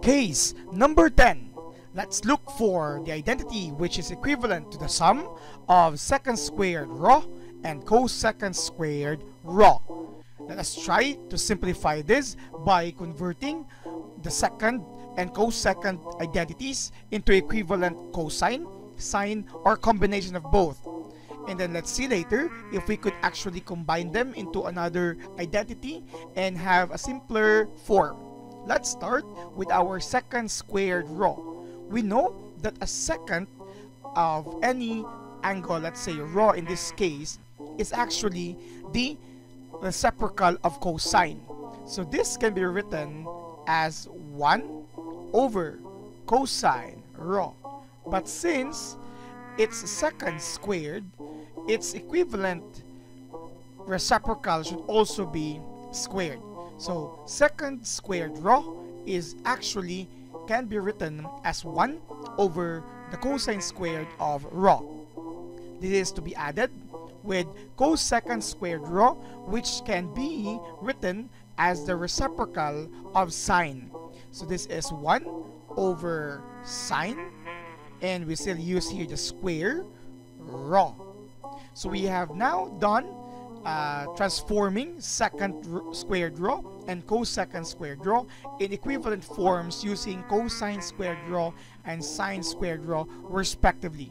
Case number 10. Let's look for the identity which is equivalent to the sum of secant squared raw and cosecant squared raw. Let us try to simplify this by converting the secant and cosecant identities into equivalent cosine, sine, or combination of both. And then let's see later if we could actually combine them into another identity and have a simpler form. Let's start with our secant squared raw. We know that a secant of any angle, let's say raw in this case, is actually the reciprocal of cosine. So this can be written as 1 over cosine raw. But since it's secant squared, its equivalent reciprocal should also be squared. So secant squared raw is actually can be written as 1 over the cosine squared of raw. This is to be added with cosecant squared raw, which can be written as the reciprocal of sine. So this is 1 over sine, and we still use here the square raw. So we have now done transforming secant squared raw and cosecant squared raw in equivalent forms using cosine squared raw and sine squared raw respectively.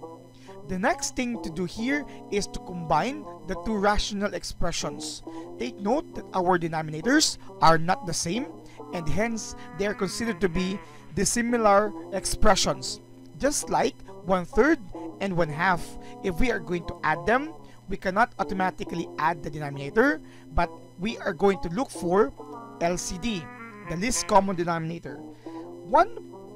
The next thing to do here is to combine the two rational expressions. Take note that our denominators are not the same, and hence they are considered to be dissimilar expressions. Just like 1/3 and 1/2, if we are going to add them, we cannot automatically add the denominator, but we are going to look for LCD, the least common denominator. One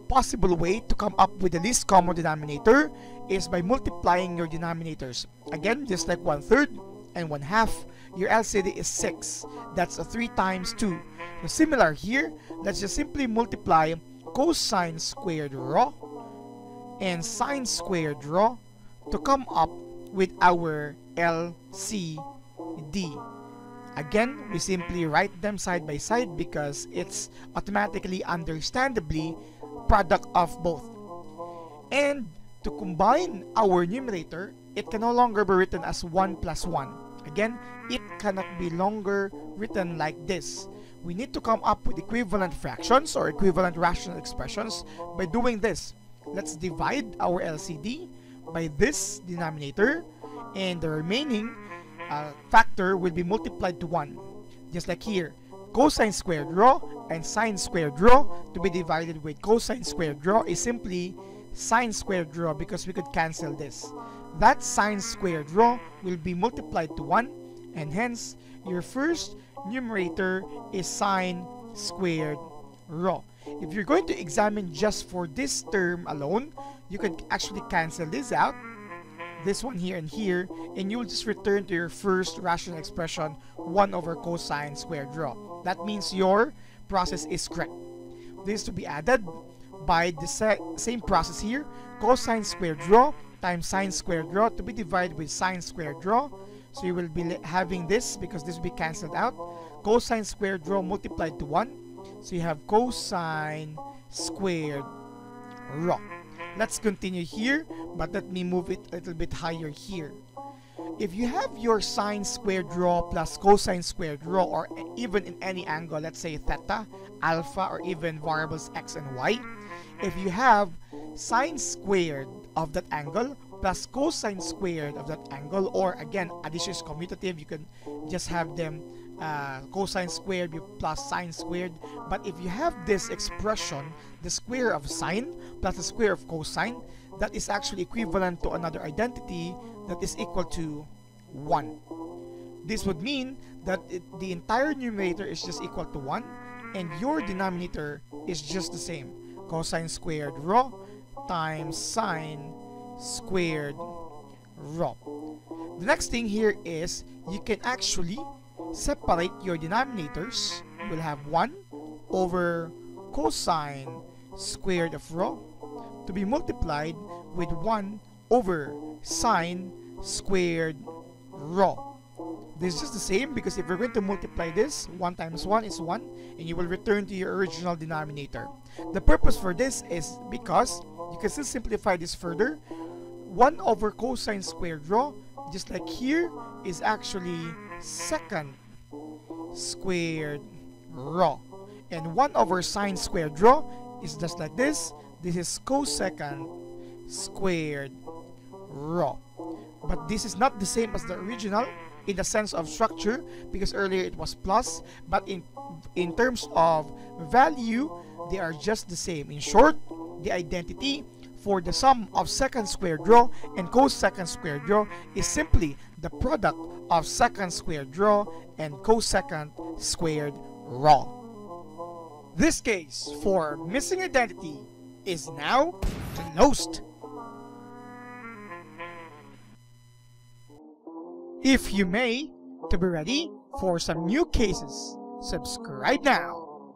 possible way to come up with the least common denominator is by multiplying your denominators. Again, just like 1/3 and 1/2, your LCD is 6. That's a 3 times 2. So similar here, let's just simply multiply cosine squared raw and sine squared raw to come up with our LCD. Again, we simply write them side by side because it's automatically, understandably, product of both. And to combine our numerator, it can no longer be written as 1 plus 1. Again, it cannot be longer written like this. We need to come up with equivalent fractions or equivalent rational expressions by doing this. Let's divide our LCD by this denominator, and the remaining factor will be multiplied to 1. Just like here, cosine squared raw and sine squared raw to be divided with cosine squared raw is simply sine squared raw because we could cancel this. That sine squared raw will be multiplied to 1, and hence your first numerator is sine squared raw. If you're going to examine just for this term alone, you could actually cancel this out, this one here and here, and you'll just return to your first rational expression, 1 over cosine squared raw. That means your process is correct. This to be added by the same process here, cosine squared raw times sine squared raw to be divided with sine squared raw. So you will be having this because this will be cancelled out. Cosine squared raw multiplied to 1. So you have cosine squared raw. Let's continue here, but let me move it a little bit higher here. If you have your sine squared raw plus cosine squared raw, or even in any angle, let's say theta, alpha, or even variables x and y, if you have sine squared of that angle plus cosine squared of that angle, or again, addition is commutative, you can just have them cosine squared plus sine squared. But if you have this expression, the square of sine plus the square of cosine, that is actually equivalent to another identity that is equal to 1. This would mean that the entire numerator is just equal to 1, and your denominator is just the same, cosine squared raw times sine squared raw. The next thing here is you can actually separate your denominators. You will have 1 over cosine squared of raw to be multiplied with 1 over sine squared raw. This is just the same because if you're going to multiply this, 1 times 1 is 1, and you will return to your original denominator. The purpose for this is because you can still simplify this further. 1 over cosine squared rho, just like here, is actually secant squared rho. And 1 over sine squared rho is just like this. This is cosecant squared rho. But this is not the same as the original in the sense of structure, because earlier it was plus, but in terms of value, they are just the same. In short, the identity for the sum of secant squared rho and cosecant squared rho is simply the product of secant squared rho and cosecant squared rho. This case for missing identity is now closed. If you may, to be ready for some new cases, subscribe now.